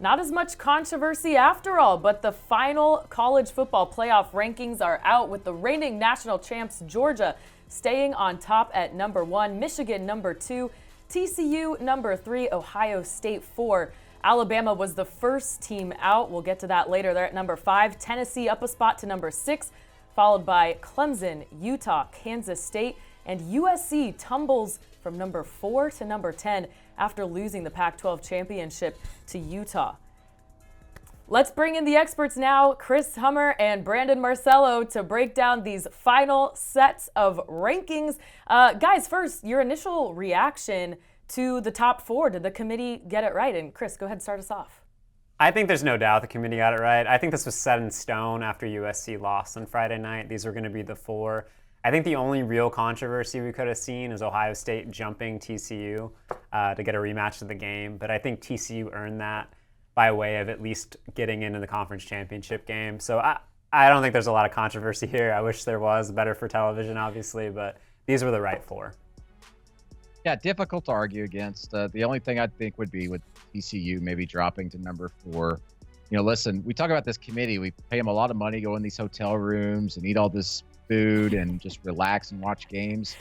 not as much controversy after all, but the final college football playoff rankings are out with the reigning national champs Georgia staying on top at number 1, Michigan number 2, TCU number 3, Ohio State 4. Alabama was the first team out. We'll get to that later. They're at number 5. Tennessee up a spot to number 6, followed by Clemson, Utah, Kansas State, and USC tumbles from number 4 to number 10 after losing the Pac-12 championship to Utah. Let's bring in the experts now, Chris Hummer and Brandon Marcello, to break down these final sets of rankings. Guys, first, your initial reaction to the top 4. Did the committee get it right? And Chris, go ahead and start us off. I think there's no doubt the committee got it right. I think this was set in stone after USC lost on Friday night. These were going to be the 4. I think the only real controversy we could have seen is Ohio State jumping TCU to get a rematch of the game. But I think TCU earned that by way of at least getting into the conference championship game. So I don't think there's a lot of controversy here. I wish there was. Better for television, obviously, but these were the right 4. Yeah, difficult to argue against. The only thing I think would be with TCU maybe dropping to number 4. You know, listen, we talk about this committee. We pay them a lot of money, go in these hotel rooms and eat all this food and just relax and watch games.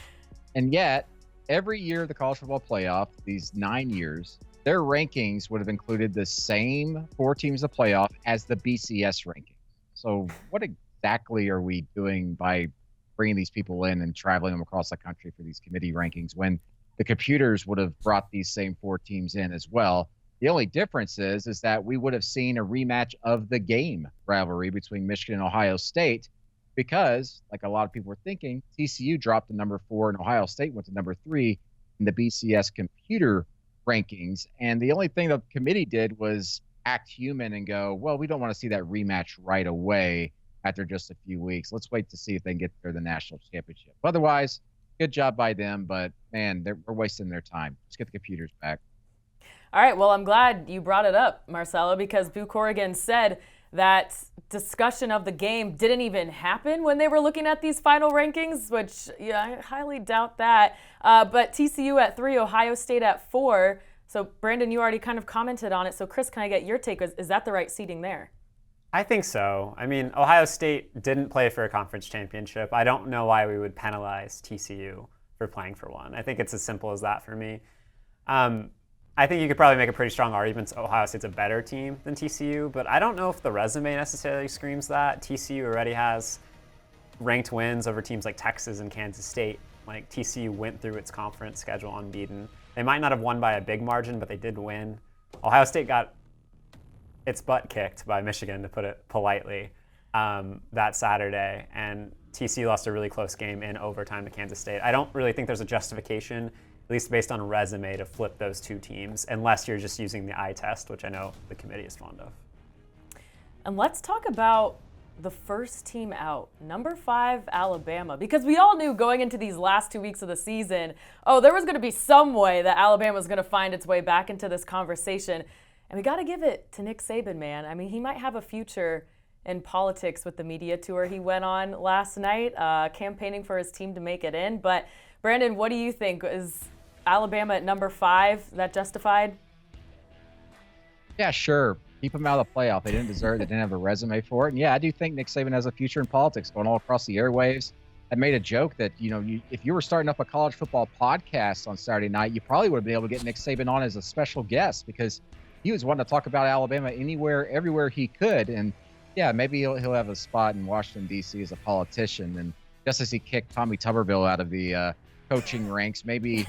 And yet, every year of the college football playoff, these 9 years, their rankings would have included the same 4 teams of playoff as the BCS ranking. So what exactly are we doing by bringing these people in and traveling them across the country for these committee rankings when the computers would have brought these same 4 teams in as well? The only difference is that we would have seen a rematch of the game rivalry between Michigan and Ohio State because, like a lot of people were thinking, TCU dropped to number 4 and Ohio State went to number 3 in the BCS computer rankings. And the only thing the committee did was act human and go, well, we don't want to see that rematch right away after just a few weeks. Let's wait to see if they can get there the national championship. Otherwise, good job by them, but man, we're wasting their time. Let's get the computers back. All right, well, I'm glad you brought it up, Marcello, because Boo Corrigan said that discussion of the game didn't even happen when they were looking at these final rankings, which I highly doubt that. But TCU at 3, Ohio State at 4. So, Brandon, you already kind of commented on it. So, Chris, can I get your take? Is that the right seeding there? I think so. I mean, Ohio State didn't play for a conference championship. I don't know why we would penalize TCU for playing for one. I think it's as simple as that for me. I think you could probably make a pretty strong argument that Ohio State's a better team than TCU, but I don't know if the resume necessarily screams that. TCU already has ranked wins over teams like Texas and Kansas State. Like, TCU went through its conference schedule unbeaten. They might not have won by a big margin, but they did win. Ohio State got its butt kicked by Michigan, to put it politely, that Saturday, and TCU lost a really close game in overtime to Kansas State. I don't really think there's a justification, at least based on resume, to flip those 2 teams, unless you're just using the eye test, which I know the committee is fond of. And let's talk about the first team out, number 5, Alabama, because we all knew going into these last 2 weeks of the season, there was going to be some way that Alabama was going to find its way back into this conversation. And we got to give it to Nick Saban, man. I mean, he might have a future in politics with the media tour he went on last night, campaigning for his team to make it in. But, Brandon, what do you think? Is Alabama at number 5 that justified? Yeah, sure. Keep them out of the playoff. They didn't deserve it. They didn't have a resume for it. And, yeah, I do think Nick Saban has a future in politics going all across the airwaves. I made a joke that, if you were starting up a college football podcast on Saturday night, you probably would have been able to get Nick Saban on as a special guest because he was wanting to talk about Alabama anywhere, everywhere he could. And, yeah, maybe he'll have a spot in Washington, D.C. as a politician. And just as he kicked Tommy Tuberville out of the coaching ranks, maybe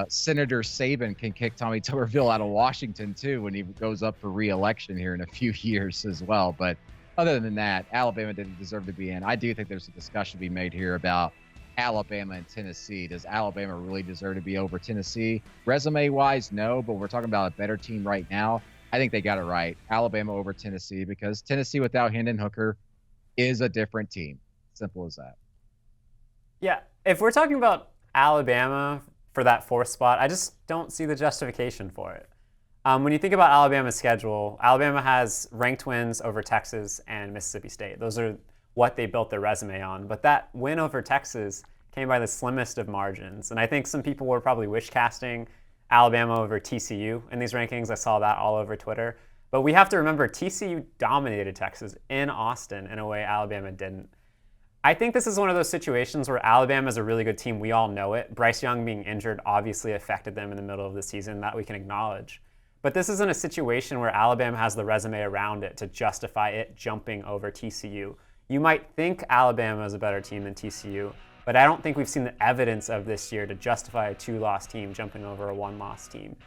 Senator Saban can kick Tommy Tuberville out of Washington, too, when he goes up for re-election here in a few years as well. But other than that, Alabama didn't deserve to be in. I do think there's a discussion to be made here about Alabama and Tennessee. Does Alabama really deserve to be over Tennessee? Resume-wise, no, but we're talking about a better team right now. I think they got it right. Alabama over Tennessee, because Tennessee without Hendon Hooker is a different team. Simple as that. Yeah, if we're talking about Alabama for that 4th spot, I just don't see the justification for it. When you think about Alabama's schedule, Alabama has ranked wins over Texas and Mississippi State. Those are what they built their resume on. But that win over Texas came by the slimmest of margins. And I think some people were probably wish casting Alabama over TCU in these rankings. I saw that all over Twitter. But we have to remember TCU dominated Texas in Austin in a way Alabama didn't. I think this is one of those situations where Alabama is a really good team. We all know it. Bryce Young being injured obviously affected them in the middle of the season, that we can acknowledge. But this isn't a situation where Alabama has the resume around it to justify it jumping over TCU. You might think Alabama is a better team than TCU, but I don't think we've seen the evidence of this year to justify a 2-loss team jumping over a 1-loss team.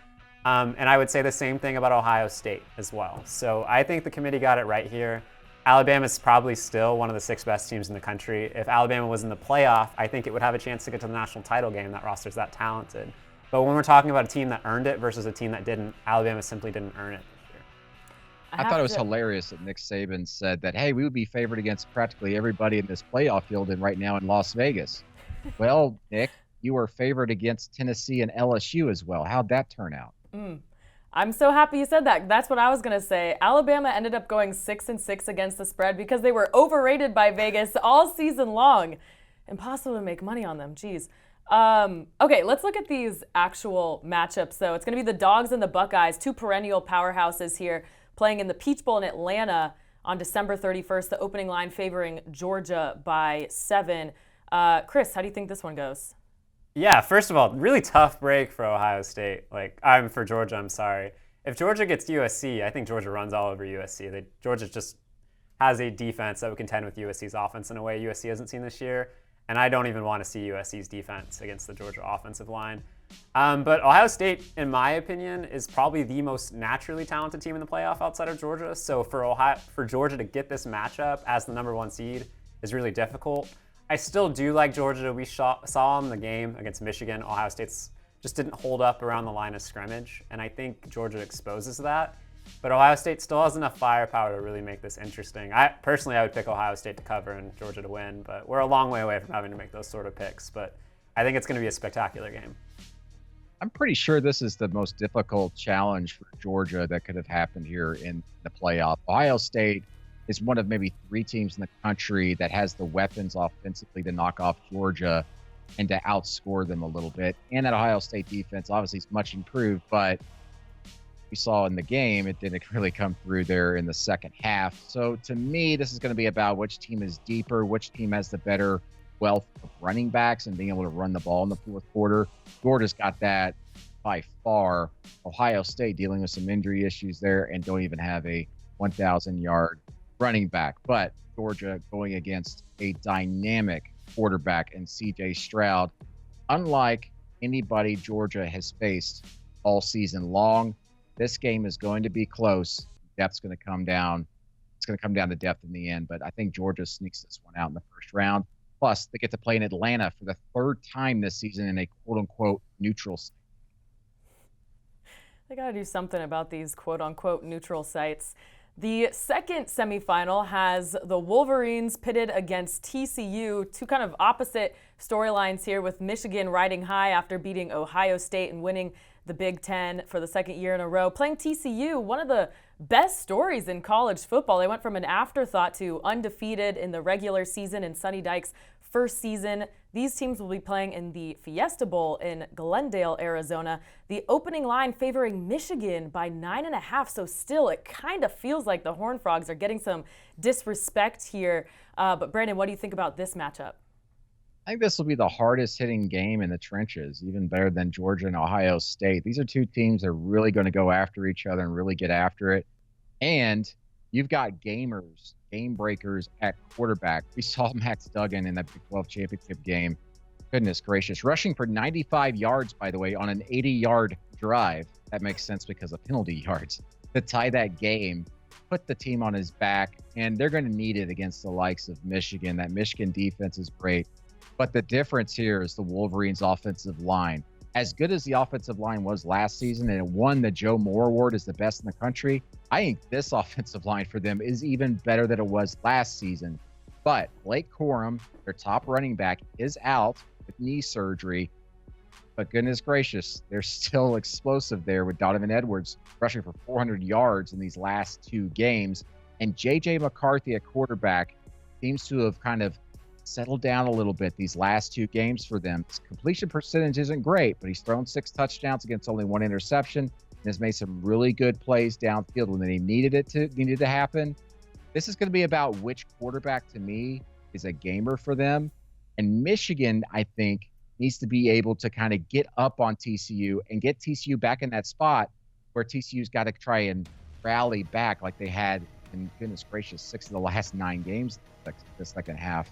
And I would say the same thing about Ohio State as well. So I think the committee got it right here. Alabama's probably still one of the 6 best teams in the country. If Alabama was in the playoff, I think it would have a chance to get to the national title game. That roster's that talented. But when we're talking about a team that earned it versus a team that didn't, Alabama simply didn't earn it this year. I thought it was hilarious that Nick Saban said that, hey, we would be favored against practically everybody in this playoff field and right now in Las Vegas. Well, Nick, you were favored against Tennessee and LSU as well. How'd that turn out? I'm so happy you said that. That's what I was going to say. Alabama ended up going 6-6 against the spread because they were overrated by Vegas all season long. Impossible to make money on them. Jeez. Okay, let's look at these actual matchups. So it's going to be the Dogs and the Buckeyes, 2 perennial powerhouses here, playing in the Peach Bowl in Atlanta on December 31st. The opening line favoring Georgia by 7. Chris, how do you think this one goes? Yeah, first of all, really tough break for Ohio State. I'm for Georgia, I'm sorry. If Georgia gets USC, I think Georgia runs all over USC. Georgia just has a defense that would contend with USC's offense in a way USC hasn't seen this year. And I don't even want to see USC's defense against the Georgia offensive line. But Ohio State, in my opinion, is probably the most naturally talented team in the playoff outside of Georgia. So for Georgia to get this matchup as the number 1 seed is really difficult. I still do like Georgia. We saw in the game against Michigan, Ohio State's just didn't hold up around the line of scrimmage, and I think Georgia exposes that. But Ohio State still has enough firepower to really make this interesting. I would pick Ohio State to cover and Georgia to win, but we're a long way away from having to make those sort of picks. But I think it's going to be a spectacular game. I'm pretty sure this is the most difficult challenge for Georgia that could have happened here in the playoff. Ohio State is one of maybe 3 teams in the country that has the weapons offensively to knock off Georgia and to outscore them a little bit. And that Ohio State defense obviously is much improved, but we saw in the game, it didn't really come through there in the second half. So to me, this is going to be about which team is deeper, which team has the better wealth of running backs and being able to run the ball in the fourth quarter. Georgia's got that by far. Ohio State dealing with some injury issues there and don't even have a 1,000-yard running back. But Georgia going against a dynamic quarterback in C.J. Stroud, unlike anybody Georgia has faced all season long. This game is going to be close. Depth's going to come down. It's going to come down to depth in the end, but I think Georgia sneaks this one out in the first round. Plus, they get to play in Atlanta for the 3rd time this season in a quote-unquote neutral site. They got to do something about these quote-unquote neutral sites. The second semifinal has the Wolverines pitted against TCU, 2 kind of opposite storylines here, with Michigan riding high after beating Ohio State and winning the Big Ten for the 2nd year in a row. Playing TCU, one of the best stories in college football. They went from an afterthought to undefeated in the regular season in Sonny Dykes' first season. These teams will be playing in the Fiesta Bowl in Glendale, Arizona. The opening line favoring Michigan by 9.5. So still, it kind of feels like the Horned Frogs are getting some disrespect here. But Brandon, what do you think about this matchup? I think this will be the hardest hitting game in the trenches, even better than Georgia and Ohio State. These are 2 teams that are really going to go after each other and really get after it. And you've got gamers, game breakers at quarterback. We saw Max Duggan in that Big 12 championship game. Goodness gracious. Rushing for 95 yards, by the way, on an 80-yard drive. That makes sense because of penalty yards. To tie that game, put the team on his back, and they're going to need it against the likes of Michigan. That Michigan defense is great. But the difference here is the Wolverines' offensive line. As good as the offensive line was last season, and it won the Joe Moore Award as the best in the country, I think this offensive line for them is even better than it was last season. But Blake Corum, their top running back, is out with knee surgery. But goodness gracious, they're still explosive there with Donovan Edwards rushing for 400 yards in these last 2 games. And J.J. McCarthy at quarterback seems to have kind of settled down a little bit these last 2 games for them. His completion percentage isn't great, but he's thrown 6 touchdowns against only 1 interception. and has made some really good plays downfield when they needed to happen. This is going to be about which quarterback, to me, is a gamer for them. And Michigan, I think, needs to be able to kind of get up on TCU and get TCU back in that spot where TCU's got to try and rally back like they had in, goodness gracious, 6 of the last 9 games the second half.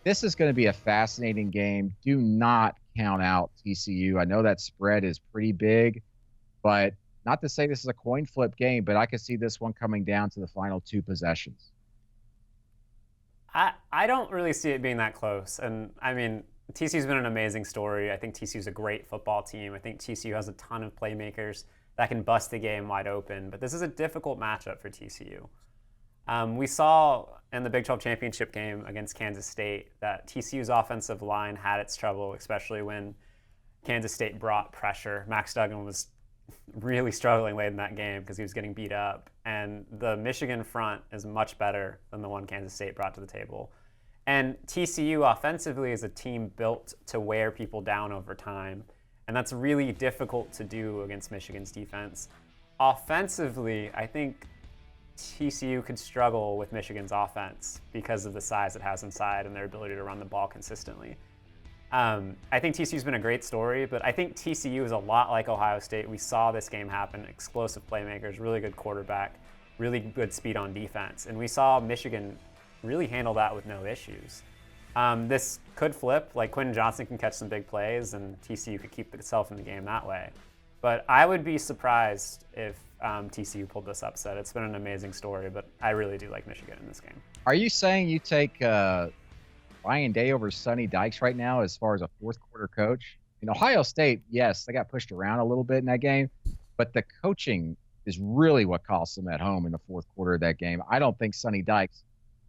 This is going to be a fascinating game. Do not count out TCU. I know that spread is pretty big, but not to say this is a coin flip game, but I could see this one coming down to the final 2 possessions. I don't really see it being that close. And I mean, TCU's been an amazing story. I think TCU's a great football team. I think TCU has a ton of playmakers that can bust the game wide open. But this is a difficult matchup for TCU. We saw in the Big 12 championship game against Kansas State that TCU's offensive line had its trouble, especially when Kansas State brought pressure. Max Duggan was really struggling late in that game because he was getting beat up. And the Michigan front is much better than the one Kansas State brought to the table. And TCU offensively is a team built to wear people down over time. And that's really difficult to do against Michigan's defense. Offensively, I think TCU could struggle with Michigan's offense because of the size it has inside and their ability to run the ball consistently. I think TCU's been a great story, but I think TCU is a lot like Ohio State. We saw this game happen. Explosive playmakers, really good quarterback, really good speed on defense. And we saw Michigan really handle that with no issues. This could flip. Like Quentin Johnson can catch some big plays, and TCU could keep itself in the game that way. But I would be surprised if TCU pulled this upset. It's been an amazing story, but I really do like Michigan in this game. Are you saying you take Ryan Day over Sonny Dykes right now as far as a fourth quarter coach? In Ohio State, yes, they got pushed around a little bit in that game, but the coaching is really what cost them at home in the fourth quarter of that game. I don't think Sonny Dykes,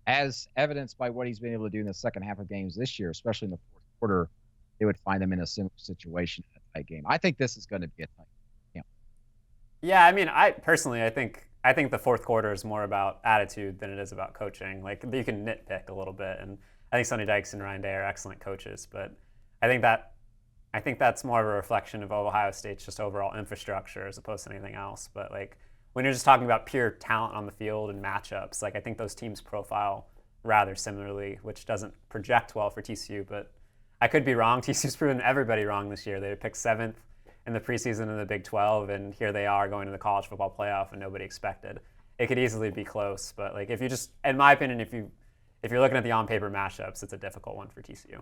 as evidenced by what he's been able to do in the second half of games this year, especially in the fourth quarter, they would find them in a similar situation in a tight game. I think this is going to be a tight game. Yeah, I mean, I think the fourth quarter is more about attitude than it is about coaching. Like, you can nitpick a little bit, and I think Sonny Dykes and Ryan Day are excellent coaches, but I think that's more of a reflection of Ohio State's just overall infrastructure as opposed to anything else. But like, when you're just talking about pure talent on the field and matchups, like, I think those teams profile rather similarly, which doesn't project well for TCU, but I could be wrong. TCU's proven everybody wrong this year. They picked 7th in the preseason in the Big 12, and here they are going to the college football playoff, and nobody expected. It could easily be close, but like, if you just, in my opinion, if you're looking at the on-paper matchups, it's a difficult one for TCU.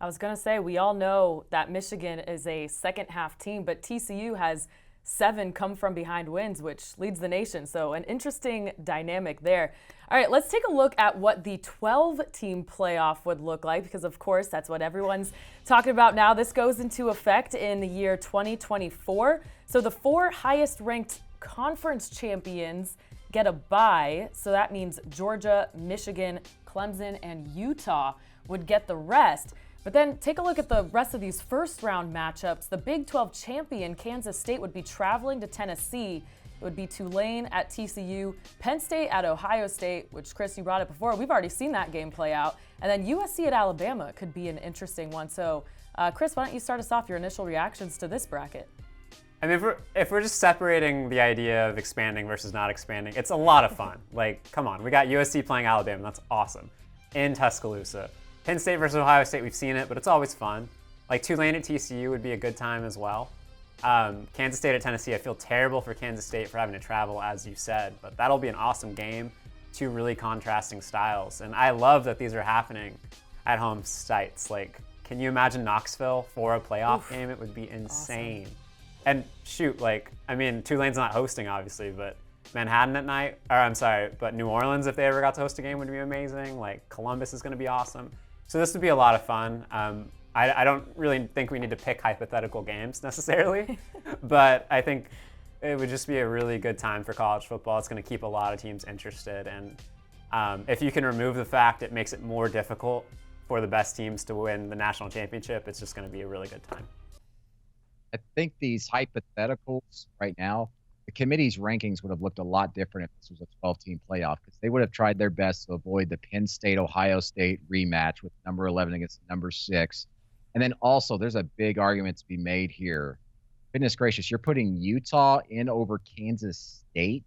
I was going to say, we all know that Michigan is a second-half team, but TCU has 7 come-from-behind wins, which leads the nation. So an interesting dynamic there. All right, let's take a look at what the 12-team playoff would look like, because, of course, that's what everyone's talking about now. This goes into effect in the year 2024. So the 4 highest-ranked conference champions get a bye. So that means Georgia, Michigan, Clemson, and Utah would get the rest. But then take a look at the rest of these first-round matchups. The Big 12 champion, Kansas State, would be traveling to Tennessee. It would be Tulane at TCU, Penn State at Ohio State, which, Chris, you brought it before. We've already seen that game play out. And then USC at Alabama could be an interesting one. So, Chris, why don't you start us off, your initial reactions to this bracket? I mean, if we're just separating the idea of expanding versus not expanding, it's a lot of fun. Like, come on, we got USC playing Alabama. That's awesome. In Tuscaloosa. Penn State versus Ohio State, we've seen it, but it's always fun. Like, Tulane at TCU would be a good time as well. Kansas State at Tennessee, I feel terrible for Kansas State for having to travel, as you said, but that'll be an awesome game. 2 really contrasting styles. And I love that these are happening at home sites. Like, can you imagine Knoxville for a playoff game? It would be insane. Awesome. And shoot, like, I mean, Tulane's not hosting, obviously, but Manhattan at night, but New Orleans, if they ever got to host a game, would be amazing. Like, Columbus is going to be awesome. So this would be a lot of fun. I don't really think we need to pick hypothetical games necessarily, but I think it would just be a really good time for college football. It's going to keep a lot of teams interested. And if you can remove the fact it makes it more difficult for the best teams to win the national championship, it's just going to be a really good time. I think these hypotheticals right now, the committee's rankings would have looked a lot different if this was a 12-team playoff, because they would have tried their best to avoid the Penn State-Ohio State rematch with number 11 against number 6. And then also, there's a big argument to be made here Goodness gracious, you're putting Utah in over Kansas State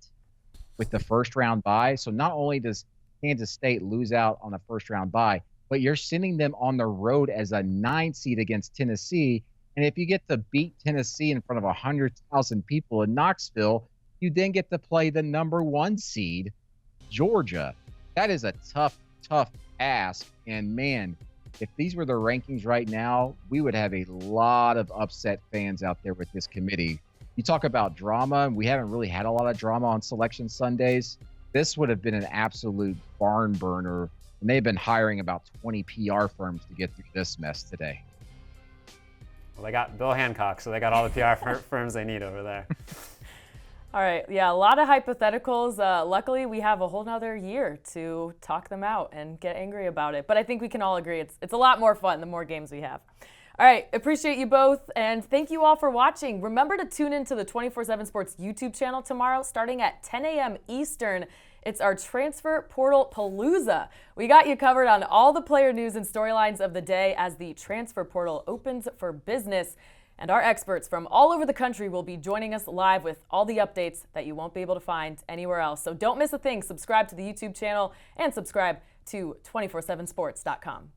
with the first round bye. So not only does Kansas State lose out on a first round bye, but you're sending them on the road as a 9 seed against Tennessee. And if you get to beat Tennessee in front of 100,000 people in Knoxville, you then get to play the number 1 seed, Georgia. That is a tough, tough ask. And man, if these were the rankings right now, we would have a lot of upset fans out there with this committee. You talk about drama, and we haven't really had a lot of drama on Selection Sundays. This would have been an absolute barn burner, and they've been hiring about 20 PR firms to get through this mess today. Well, they got Bill Hancock, so they got all the PR firms they need over there. All right, yeah, a lot of hypotheticals. Luckily, we have a whole nother year to talk them out and get angry about it. But I think we can all agree it's a lot more fun the more games we have. All right, appreciate you both, and thank you all for watching. Remember to tune into the 24/7 Sports YouTube channel tomorrow starting at 10 a.m. Eastern. It's our Transfer Portal Palooza. We got you covered on all the player news and storylines of the day as the Transfer Portal opens for business. And our experts from all over the country will be joining us live with all the updates that you won't be able to find anywhere else. So don't miss a thing. Subscribe to the YouTube channel and subscribe to 247sports.com.